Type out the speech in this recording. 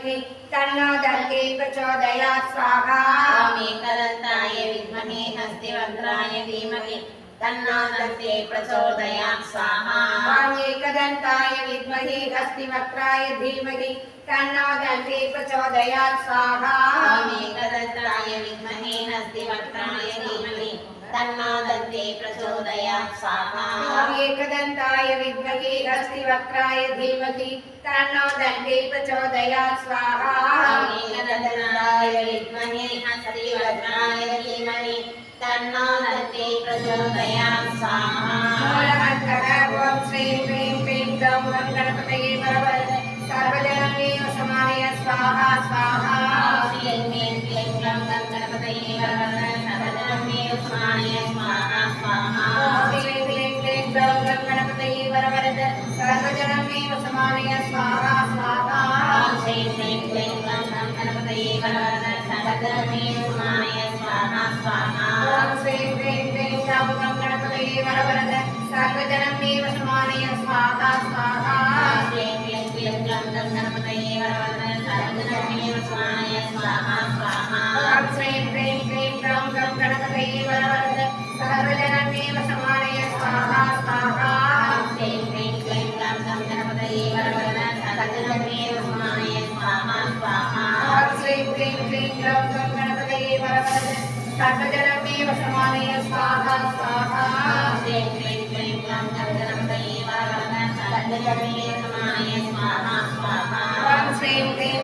विद्महे तन्नो दन्ती प्रचोदयात् स्वाहा। ॐ एकदन्ताय विद्महे हस्तिवक्त्राय धीमहि तन्नो दन्ती प्रचोदयात् स्वाहा। ॐ एकदन्ताय विद्महे हस्तिवक्त्राय धीमहि तन्नो दन्ती प्रचोदयात् स्वाहा। ॐ एकदन्ताय विद्महे हस्तिवक्त्राय धीमहि तन्नो दन्ती प्रचोदयात् स्वाहा। ॐ एकदन्ताय विद्महे हस्तिवक्त्राय धीमहि तन्नो दन्ती प्रचोदयात् स्वाहा। ॐ एकदन्ताय विद्महे हस्तिवक्त्राय धीमहि तन्नो दन्ती प्रचोदयात् स्वाहा। ॐ श्रीं ह्रीं क्लीं ग्लौं गं गणपतये वरवरद सर्वजनमेव समानय स्वाहा स्वाहा। श्रीं ह्रीं क्लीं ग्लौं गं गणपतये वरवरद सर्वजनमेव समानय स्वाहा स्वाहा। श्रीं ह्रीं क्लीं ग्लौं गं गणपतये वरवरद सर्वजनमेव समानय स्वाहा स्वाहा। श्रीं ह्रीं क्लीं ग्लौं गं गणपतये वरवरद सर्वजनमेव समानय स्वाहा स्वाहा। श्रीं ह्रीं क्लीं ग्लौं गं गणपतये वरवरद सर्वजनमेव समानय स्वाहा स्वाहा। श्रीं ह्रीं क्लीं ग्लौं गं गणपतये वरवरद सर्वजनमेव समानय स्वाहा स्वाहा। श्रीं ह्रीं क्लीं ग्लौं गं गणपतये वरवरद सर्वजनमेव समानय स्वाहा स्वाहा। श्रीं ह्रीं क्लीं ग्लौं गं गणपतये वरवरद सर्वजनमेव समानय स्वाहा स्वाहा। श्रीं ह्रीं क्लीं ग्लौं गं गणपतये वरवरद सर्वजनमेव समानय स्वाहा स्वाहा। श्रीं ह्रीं क्लीं ग्लौं गं गणपतये वरवरद सर्वजनमेव समानय स्वाहा स्वाहा। श्रीं ह्रीं